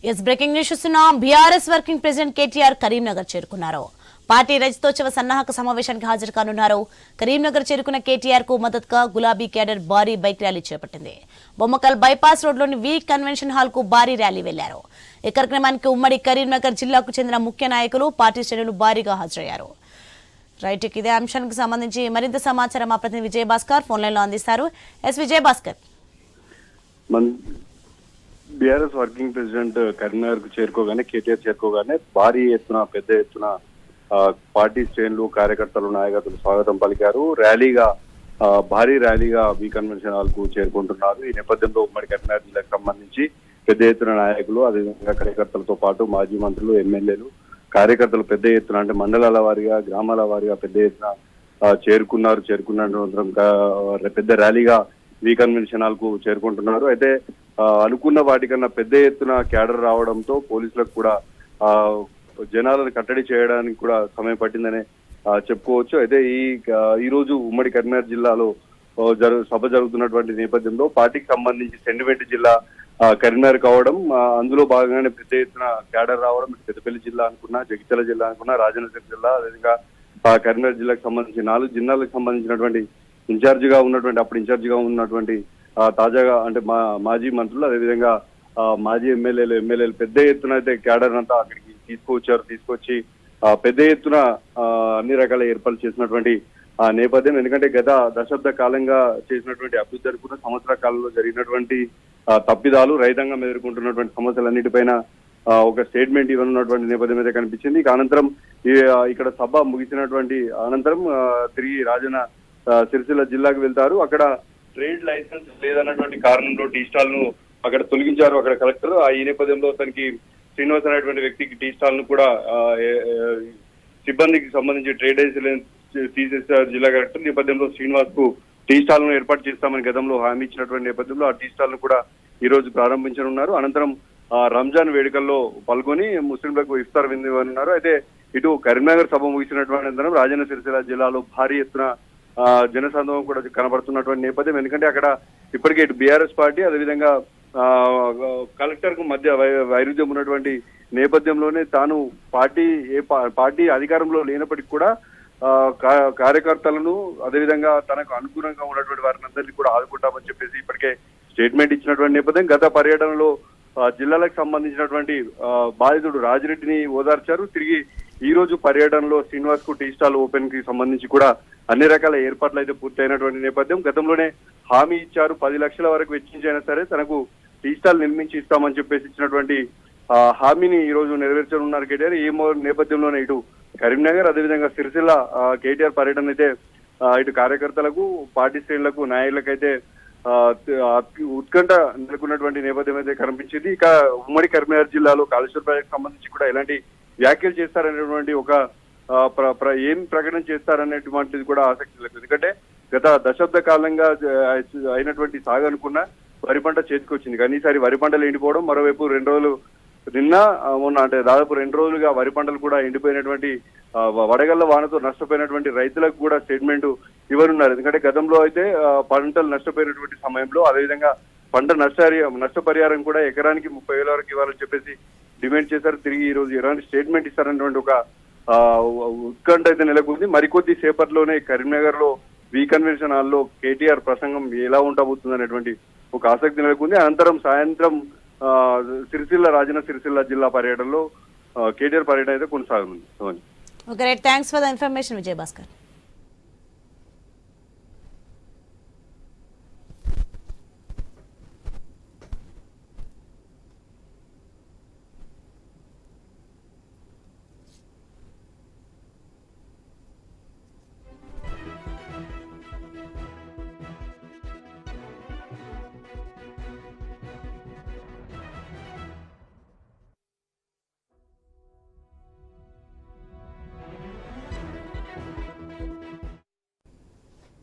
Yes breaking news చూస్తున్నాం. BRS working president KTR Karimnagar చేరుకున్నారు. Party రజతోత్సవ సన్నాహక సమావేశానికి హాజరు కానున్నారు. కరీంనగర్ చేరుకున్న కేటీఆర్ కు మద్దతుగా గులాబీ క్యాడర్ భారీ బైక్ ర్యాలీ చేపట్టింది. బొమ్మకల్ బైపాస్ రోడ్లోని వి కన్వెన్షన్ హాల్ కు భారీ ర్యాలీ వెళ్లారు. ఈ కార్యక్రమానికి ఉమ్మడి కరీంనగర్ జిల్లాకు చెందిన ముఖ్య నాయకులు, పార్టీ శ్రేణులు భారీగా హాజరయ్యారు. రైట్, ఇదే అంశానికి సంబంధించి మరింత సమాచారం మా ప్రతినిధి విజయభాస్కర్ ఫోన్ లైన్ లో అందిస్తారు. S Vijayabhaskar. BRS working president Karimnagar కు చేరుకోగానే, కేటీఆర్ చేరుకోగానే భారీ ఎత్తున పెద్ద ఎత్తున పార్టీ శ్రేణులు, కార్యకర్తలు, నాయకత్తులు స్వాగతం పలికారు. భారీ ర్యాలీగా వి కన్వెన్షన్ హాల్ కు చేరుకుంటున్నారు. ఈ నేపథ్యంలో ఉమ్మడి కరీంనగర్ జిల్లాకు సంబంధించి పెద్ద ఎత్తున నాయకులు, అదేవిధంగా కార్యకర్తలతో పాటు మాజీ మంత్రులు, ఎమ్మెల్యేలు, కార్యకర్తలు పెద్ద ఎత్తున అంటే మండలాల వారీగా, గ్రామాల వారీగా పెద్ద ఎత్తున చేరుకున్న పెద్ద ర్యాలీగా వి కన్వెన్షన్ హాల్ కు చేరుకుంటున్నారు. అయితే అనుకున్న వాటికన్నా పెద్ద ఎత్తున క్యాడర్ రావడంతో పోలీసులకు కూడా జనాలను కట్టడి చేయడానికి కూడా సమయం పట్టిందనే చెప్పుకోవచ్చు. అయితే ఈ రోజు ఉమ్మడి కరీంనగర్ జిల్లాలో సభ జరుగుతున్నటువంటి నేపథ్యంలో పార్టీకి సంబంధించి సెంటిమెంట్ జిల్లా కరీంనగర్ కావడం, అందులో భాగంగానే పెద్ద ఎత్తున క్యాడర్ రావడం, పెద్దపల్లి జిల్లా అనుకున్నా, జగిత్యాల జిల్లా అనుకున్నా, రాజన్న జిల్లా, అదేవిధంగా కరీంనగర్ జిల్లాకు సంబంధించి 4 జిల్లాలకు సంబంధించినటువంటి అప్పుడు ఇన్ఛార్జిగా ఉన్నటువంటి తాజాగా అంటే మాజీ మంత్రులు, అదేవిధంగా మాజీ ఎమ్మెల్యేలు పెద్ద ఎత్తున అయితే క్యాడర్ అంతా అక్కడికి తీసుకొచ్చి పెద్ద ఎత్తున అన్ని రకాల ఏర్పాట్లు చేసినటువంటి నేపథ్యం. ఎందుకంటే గత దశాబ్ద కాలంగా చేసినటువంటి అభివృద్ధి అనుకున్న సంవత్సర కాలంలో జరిగినటువంటి తప్పిదాలు, రైతాంగం ఎదుర్కొంటున్నటువంటి సమస్యలన్నిటిపైన ఒక స్టేట్మెంట్ ఇవ్వనున్నటువంటి నేపథ్యం అయితే కనిపించింది. ఇక అనంతరం ఇక్కడ సభ ముగిసినటువంటి అనంతరం తిరిగి రాజన్న సిరిసిల్ల జిల్లాకు వెళ్తారు. అక్కడ ట్రేడ్ లైసెన్స్ లేదన్నటువంటి కారణంలో టీ స్టాల్ ను అక్కడ తొలగించారు అక్కడ కలెక్టర్. ఈ నేపథ్యంలో తనకి శ్రీనివాస్ అనేటువంటి వ్యక్తికి టీ స్టాల్ ను కూడా సిబ్బందికి సంబంధించి ట్రేడ్ లైసెన్స్ తీసేశారు జిల్లా కలెక్టర్. నేపథ్యంలో శ్రీనివాస్ కు టీ స్టాల్ ను ఏర్పాటు చేస్తామని గతంలో హామీ ఇచ్చినటువంటి నేపథ్యంలో ఆ టీ స్టాల్ ను కూడా ఈ రోజు ప్రారంభించనున్నారు. అనంతరం రంజాన్ వేడుకల్లో పాల్గొని ముస్లింలకు ఇఫ్తార్ విందున్నారు. అయితే ఇటు కరీంనగర్ సభ ముగిసినటువంటి అనంతరం రాజన్న సిరిసిల్ల జిల్లాలో భారీ ఎత్తున జనసందోహం కూడా కనబడుతున్నటువంటి నేపథ్యం. ఎందుకంటే అక్కడ ఇప్పటికే ఇటు బీఆర్ఎస్ పార్టీ, అదేవిధంగా కలెక్టర్ కు మధ్య వైరుధ్యం ఉన్నటువంటి నేపథ్యంలోనే తాను పార్టీ అధికారంలో లేనప్పటికీ కూడా కార్యకర్తలను, అదేవిధంగా తనకు అనుగుణంగా ఉన్నటువంటి వారిని అందరినీ కూడా ఆదుకుంటామని చెప్పేసి ఇప్పటికే స్టేట్మెంట్ ఇచ్చినటువంటి నేపథ్యం. గత పర్యటనలో జిల్లాలకు సంబంధించినటువంటి బాధితుడు రాజిరెడ్డిని ఓదార్చారు. తిరిగి ఈ రోజు పర్యటనలో శ్రీనివాస్ కు టీ స్టాల్ ఓపెన్ కి సంబంధించి కూడా అన్ని రకాల ఏర్పాట్లు అయితే పూర్తయినటువంటి నేపథ్యం. గతంలోనే హామీ ఇచ్చారు, 10 లక్షల వరకు వెచ్చించైనా సరే తనకు టీ స్టాల్ నిర్మించి ఇస్తామని చెప్పేసి ఇచ్చినటువంటి హామీని ఈ రోజు నెరవేర్చనున్నారు కేటీఆర్. ఈ నేపథ్యంలోనే ఇటు కరీంనగర్, అదేవిధంగా సిరిసిల్ల కేటీఆర్ పర్యటన అయితే ఇటు కార్యకర్తలకు, పార్టీ శ్రేణులకు, నాయకులకైతే ఉత్కంఠ నెలకొన్నటువంటి నేపథ్యం అయితే కనిపించింది. ఇక ఉమ్మడి కరీంనగర్ జిల్లాలో కాళేశ్వర ప్రాజెక్టు సంబంధించి కూడా ఎలాంటి వ్యాఖ్యలు చేస్తారనేటువంటి ఏం ప్రకటన చేస్తారనేటువంటిది కూడా ఆసక్తి లేదు. ఎందుకంటే గత దశాబ్ద కాలంగా అయినటువంటి సాగు అనుకున్న వరి పంట చేతికొచ్చింది, కానీ ఈసారి వరి పంటలు ఎండిపోవడం, మరోవైపు 2 రోజులు నిన్న మొన్న అంటే దాదాపు 2 రోజులుగా వరి పంటలు కూడా ఎండిపోయినటువంటి వడగళ్ల వానతో నష్టపోయినటువంటి రైతులకు కూడా స్టేట్మెంట్ ఇవ్వనున్నారు. ఎందుకంటే గతంలో అయితే పంటలు నష్టపోయినటువంటి సమయంలో, అదేవిధంగా పంట నష్టపరిహారం కూడా ఎకరానికి 30,000 వరకు ఇవ్వాలని చెప్పేసి డిమాండ్ చేశారు. తిరిగి ఈ రోజు ఎలాంటి స్టేట్మెంట్ ఇస్తారనేటువంటి ఒక ఉత్కంఠ అయితే నెలకొంది. మరికొద్ది సేపట్లోనే కరీంనగర్ లో వి కన్వెన్షన్ హాల్లో కేటీఆర్ ప్రసంగం ఎలా ఉండబోతుంది అనేటువంటి ఒక ఆసక్తి నెలకొంది. అనంతరం సాయంత్రం రాజన్న సిరిసిల్ల జిల్లా పర్యటనలో కేటీఆర్ పర్యటన అయితే కొనసాగనుంది. Thanks for the information Vijayabhaskar.